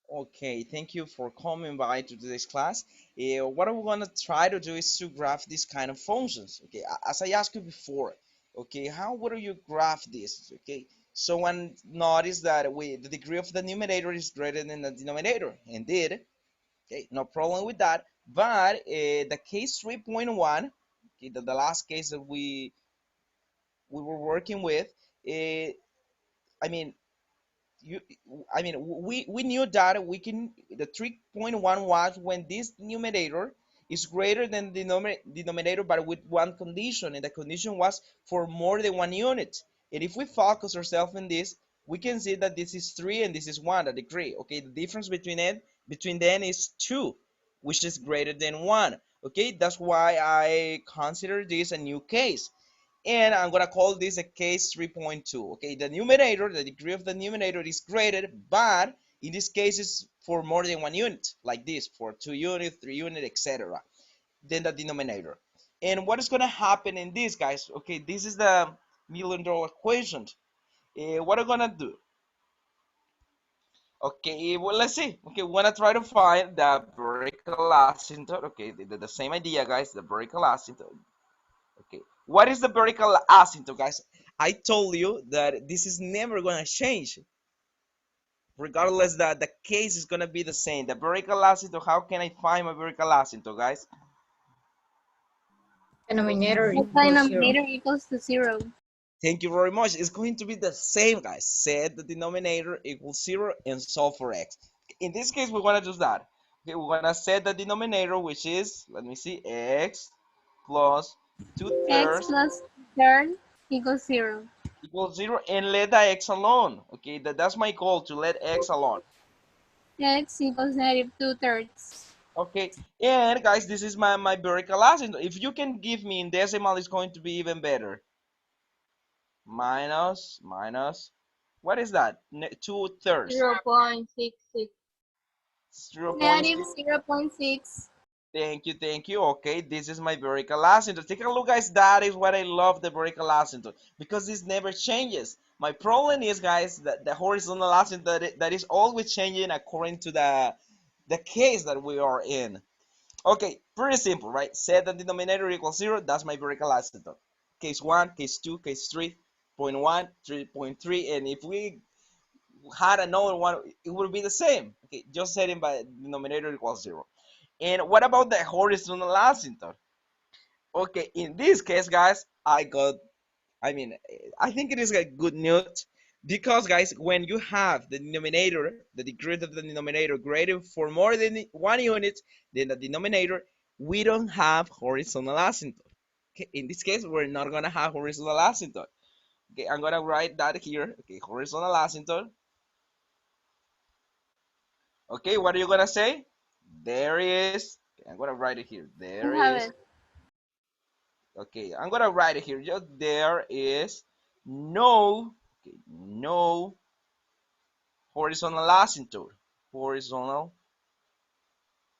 Okay, thank you for coming by to today's class. What I'm gonna try to do is to graph these kind of functions. Okay, as I asked you before. Okay, how would you graph this? Okay, so one notice that the degree of the numerator is greater than the denominator. Indeed, okay, no problem with that. But the case 3.1, okay, the last case that we were working with, uh, I mean you we knew that we can the 3.1 was when this numerator is greater than the denominator, but with one condition, and the condition was for more than 1 unit. And if we focus ourselves in this, we can see that this is 3 and this is 1, the degree. Okay, the difference between them is 2, which is greater than 1. Okay, that's why I consider this a new case, and I'm gonna call this a case 3.2. Okay, the numerator, the degree of the numerator is greater, but in this case it's for more than 1 unit, like this, for 2 units, 3 units, etc. Than the denominator. And what is gonna happen in this, guys? Okay, this is the $1,000,000 equation. What I'm gonna do? Okay, well, let's see. Okay, we're gonna try to find the vertical asymptote. Okay, the same idea, guys. The vertical asymptote. Okay, what is the vertical asymptote, guys? I told you that this is never gonna change, regardless that the case is gonna be the same. The vertical asymptote. How can I find my vertical asymptote, guys? Denominator The equals 0. denominator equals to 0. Thank you very much. It's going to be the same, guys. Set the denominator equals 0 and solve for x. In this case, we want to do that. Okay, we're gonna set the denominator, which is, let me see, x plus 2 X thirds plus third equals 0. equals 0, and let the x alone. Okay, that's my goal, to let x alone. X equals negative 2/3. Okay, and guys, this is my vertical asymptote. If you can give me in decimal, it's going to be even better. Minus, what is that? 2 thirds. 0.66. Negative 0.6. 0.6. Thank you. Okay, this is my vertical asymptote. Take a look, guys. That is what I love the vertical asymptote, because this never changes. My problem is, guys, that the horizontal asymptote that is always changing according to the case that we are in. Okay, pretty simple, right? Set the denominator equals 0. That's my vertical asymptote. Case 1, case 2, case 3.1, 3.3, and if we had another one, it would be the same. Okay, just setting by denominator equals 0. And what about the horizontal asymptote? Okay, in this case, guys, I mean, I think it is a good news, because, guys, when you have the denominator, the degree of the denominator greater for more than 1 unit than the denominator, we don't have horizontal asymptote. Okay, in this case, we're not gonna have horizontal asymptote. Okay, I'm gonna write that here. Okay, horizontal asymptote. Okay, what are you gonna say? There is. Okay, I'm gonna write it here. I There have is. it. Okay, I'm gonna write it here. Just there is no, okay, no horizontal asymptote. Horizontal,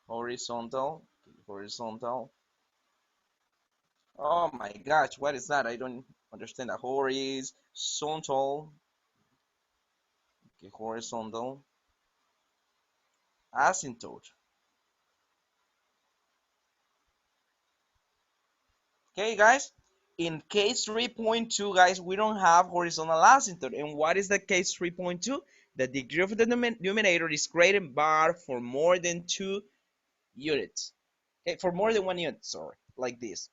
horizontal. Oh my gosh, what is that? I don't understand that. Horizontal, okay, horizontal asymptote. Okay, guys. In case 3.2, guys, we don't have horizontal asymptote. And what is the case 3.2? The degree of the numerator is greater, but for more than 2 units. Okay, for more than 1 unit, sorry, like this.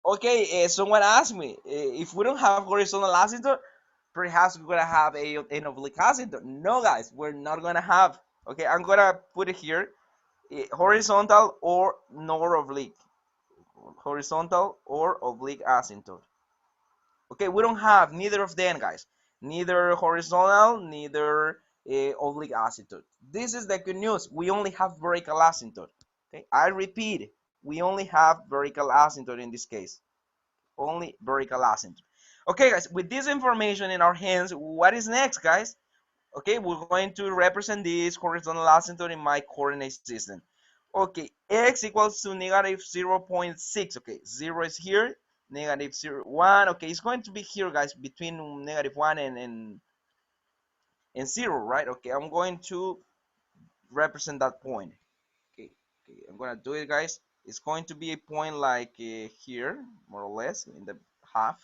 Okay, someone asked me, if we don't have horizontal asymptote, perhaps we're gonna have an oblique asymptote. No, guys, we're not gonna have. Okay, I'm gonna put it here, horizontal or nor oblique. Horizontal or oblique asymptote. Okay, we don't have neither of them, guys. Neither horizontal, neither oblique asymptote. This is the good news. We only have vertical asymptote. Okay, I repeat, we only have vertical asymptote in this case. Only vertical asymptote. Okay, guys, with this information in our hands, what is next, guys? Okay, we're going to represent this horizontal asymptote in my coordinate system. Okay, x equals to negative 0.6. Okay, 0 is here, negative 0, 1. Okay, it's going to be here, guys, between negative 1 and 0, right? Okay, I'm going to represent that point. Okay, okay, I'm gonna do it, guys. It's going to be a point like here, more or less, in the half.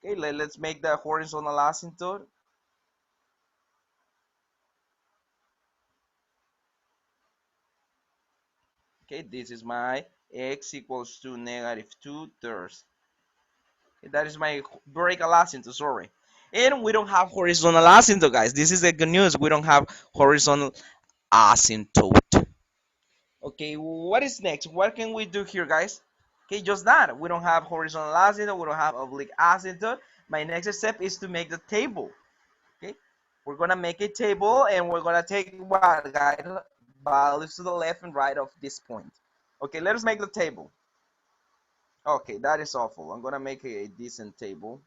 Okay, let's make the horizontal asymptote. Okay, this is my x equals to negative 2 thirds. Okay, that is my vertical asymptote, sorry. And we don't have horizontal asymptote, guys. This is the good news. We don't have horizontal asymptote. Okay, what is next? What can we do here, guys? Okay, just that. We don't have horizontal asymptote. We don't have oblique asymptote. My next step is to make the table. Okay, we're gonna make a table and we're gonna take what, guys? Values to the left and right of this point. Okay, let us make the table. Okay, that is awful. I'm gonna make a decent table.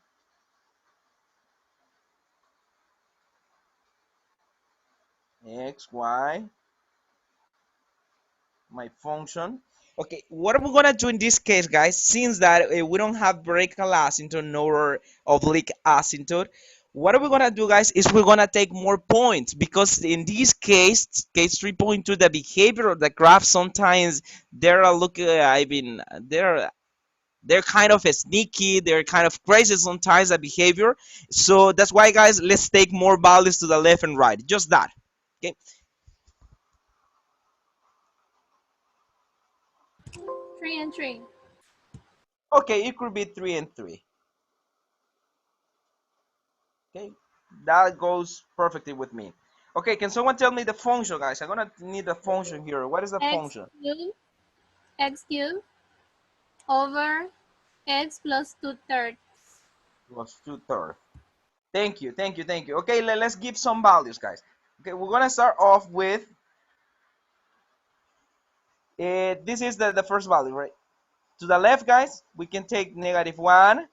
X, Y, my function. Okay, what are we gonna do in this case, guys? Since that we don't have vertical asymptote nor oblique asymptote, what are we gonna do, guys? Is we're gonna take more points because in this case 3.2, the behavior of the graph sometimes they're I mean they're kind of sneaky, they're kind of crazy sometimes the behavior. So that's why, guys, let's take more values to the left and right. Just that. Okay. 3 and 3. Okay, it could be 3 and 3. Okay, that goes perfectly with me. Okay, can someone tell me the function, guys? I'm gonna need the function here. What is the X function? cubed, X cubed over X plus 2 thirds. Plus 2 thirds. Thank you, thank you, thank you. Okay, let's give some values, guys. Okay, we're gonna start off with this is the first value, right? To the left, guys, we can take -1,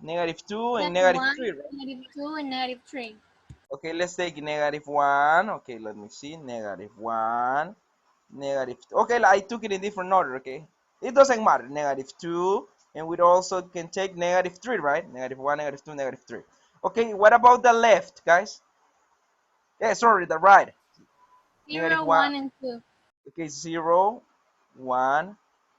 -2, and Negative 1, -3, right? -2, and -3. Okay, let's take -1. Okay, let me see. -1, -2. Okay, I took it in different order, okay? It doesn't matter. -2, and we also can take -3, right? -1, -2, -3. Okay, what about the left, guys? Yeah, sorry, the right. 0, -1. 1, and 2. Okay, 0, 1,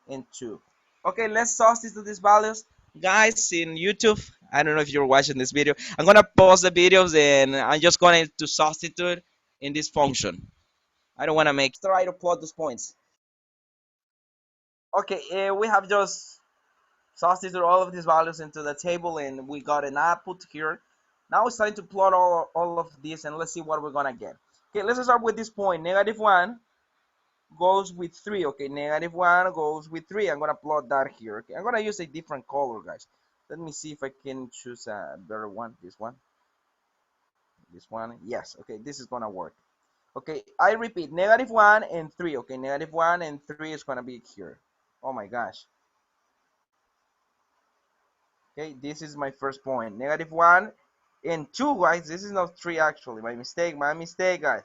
and 2. Okay, let's substitute these values. Guys, in YouTube, I don't know if you're watching this video. I'm gonna pause the videos and I'm just going to substitute in this function. I don't want to make try to plot those points. Okay, we have just substitute all of these values into the table and we got an output here. Now it's time to plot all of this and let's see what we're gonna get. Okay, let's start with this point. -1 goes with 3. Okay, -1 goes with 3. I'm gonna plot that here. Okay, I'm gonna use a different color, guys. Let me see if I can choose a better one. This one, yes. Okay, this is gonna work. Okay, I repeat, -1 and 3. Okay, -1 and 3 is gonna be here. Oh my gosh. Okay, this is my first point. -1 and 2, guys. This is not 3 actually. My mistake, guys.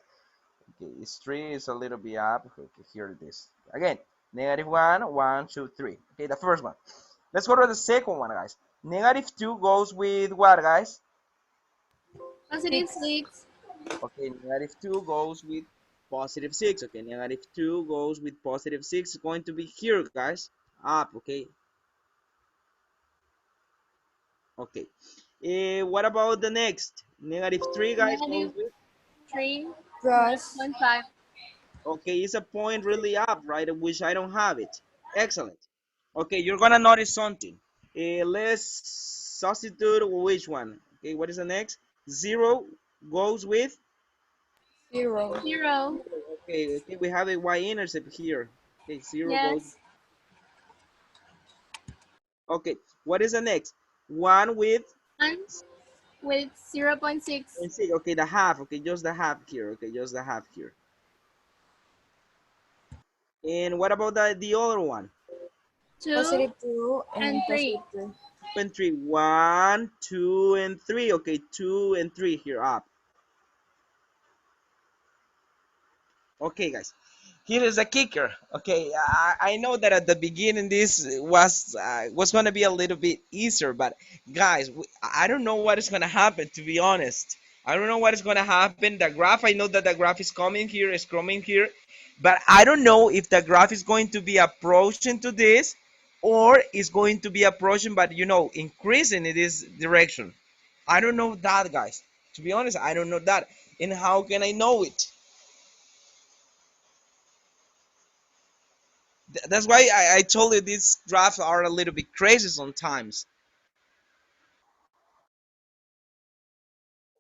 Okay, it's 3 is a little bit up. Okay, here it is. Again, -1, 1, 2, 3. Okay, the first one. Let's go to the second one, guys. -2 goes with what, guys? Positive 6. Okay, -2 goes with +6. Okay, -2 goes with +6. It's going to be here, guys. Up, okay. Okay. What about the next? -3, guys, goes Negative with. 3, Plus 0.5. Okay, it's a point really up, right? Which I don't have it. Excellent. Okay, you're gonna notice something. Let's substitute which one. Okay, what is the next? 0 goes with. 0. 0. Okay, okay, we have a y-intercept here. Okay, 0 goes. Yes. Okay, what is the next? 1 with 1 with 0.6. 6. Okay, the half. Okay, just the half here. Okay, just the half here. And what about the other one? 2 Positive 2 and and 3. positive 3. 2 and 3. 1, 2, and 3. Okay, 2 and 3 here up. Okay, guys. here is a kicker. Okay, I know that at the beginning this was gonna be a little bit easier, but guys, I don't know what is gonna happen. To be honest, I don't know what is gonna happen. The graph, I know that the graph is coming here, is coming here, but I don't know if the graph is going to be approaching to this, or is going to be approaching, but increasing in this direction. I don't know that, guys. To be honest, I don't know that. And how can I know it? That's why I told you these drafts are a little bit crazy sometimes.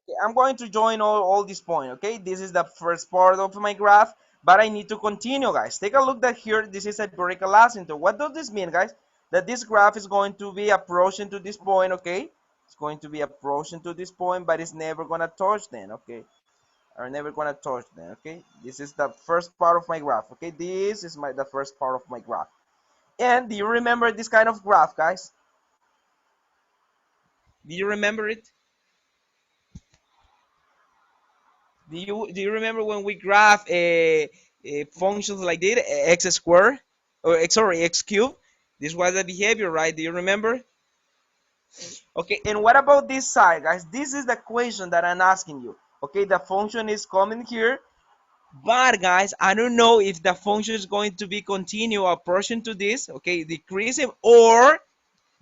Okay, I'm going to join all this point. Okay, this is the first part of my graph, but I need to continue, guys. Take a look that here, this is a vertical asymptote. What does this mean, guys? That this graph is going to be approaching to this point. Okay, it's going to be approaching to this point, but it's never gonna touch then. Okay, are never gonna touch then. Okay, this is the first part of my graph. Okay, this is the first part of my graph. And do you remember this kind of graph, guys? Do you remember it? Do you remember when we graph functions like this, x squared, or sorry, x cubed? This was the behavior, right? Do you remember? Okay, and what about this side, guys? This is the equation that I'm asking you. Okay, the function is coming here, but guys, I don't know if the function is going to be continue approaching to this, okay, decreasing, or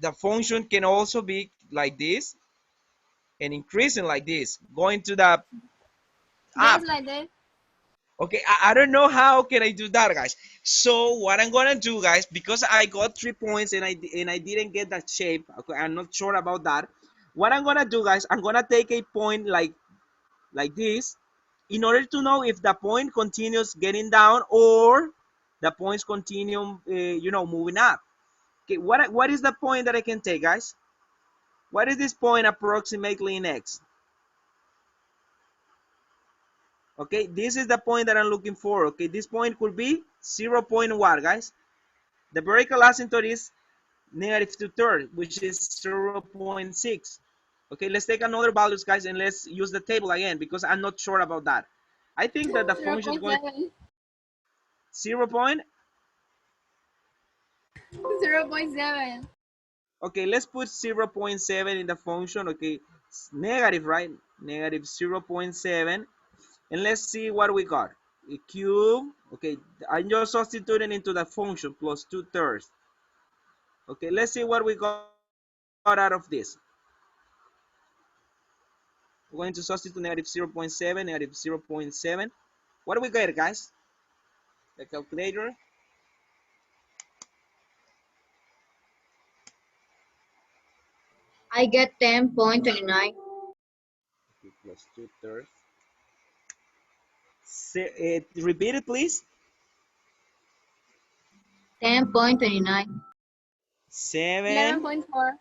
the function can also be like this and increasing like this, going to the Just up. like this. Okay, I don't know how can I do that, guys. So what I'm gonna do, guys, because I got 3 points and I didn't get that shape. Okay, I'm not sure about that. What I'm gonna do, guys, I'm gonna take a point like this, in order to know if the point continues getting down or the points continue, moving up. Okay, what is the point that I can take, guys? What is this point approximately in x? Okay, this is the point that I'm looking for. Okay, this point could be 0.1, guys. The vertical asymptote is negative 2/3, which is 0.6. Okay, let's take another values, guys, and let's use the table again because I'm not sure about that. I think that the function is going 0.7. 0 point. 0.7. Okay, let's put 0.7 in the function. Okay, it's negative, right? Negative 0.7. And let's see what we got. A cube. Okay, I'm just substituting into the function plus 2/3. Okay, let's see what we got out of this. We're going to substitute negative 0.7, negative 0.7. What do we get, guys? The calculator. I get 10.29. Okay, plus 2/3. Repeat it, please. 10.29. 7, 11.4.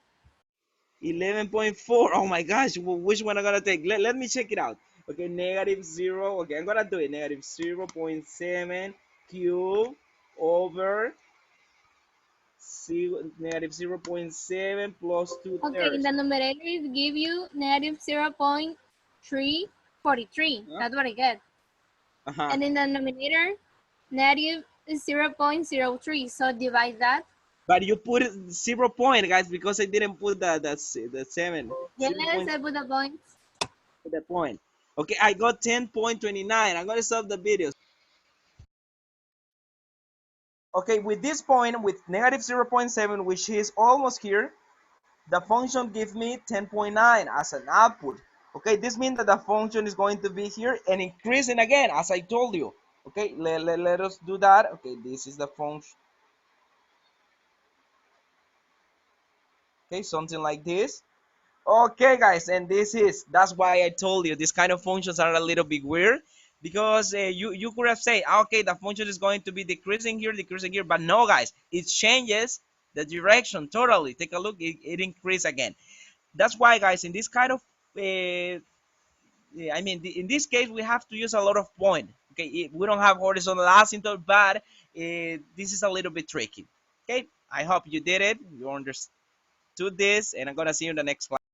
11.4. Oh my gosh, which one I'm gonna take? Let me check it out. Okay, negative 0. Okay, I'm gonna do it. Negative 0.7 cube over negative 0.7 plus 2 Okay, in thirds. the numerator it give you negative 0.343. Huh? That's what I get. Uh-huh. And in the denominator, negative 0.03. So divide that. But you put it 0 point, guys, because I didn't put the 7. Yes, 0 point I put the points. the point. Okay, I got 10.29. I'm gonna stop the video. Okay, with this point, with negative 0.7, which is almost here, the function gives me 10.9 as an output. Okay, this means that the function is going to be here and increasing again, as I told you. Okay, let us do that. Okay, this is the function. Okay, something like this. Okay, guys, and that's why I told you these kind of functions are a little bit weird, because you could have said, okay, the function is going to be decreasing here, but no, guys, it changes the direction totally. Take a look, it increases again. That's why, guys, in this kind of in this case, we have to use a lot of point. Okay, we don't have horizontal asymptote, but this is a little bit tricky. Okay, I hope you did it. You understood this, and I'm gonna see you in the next class.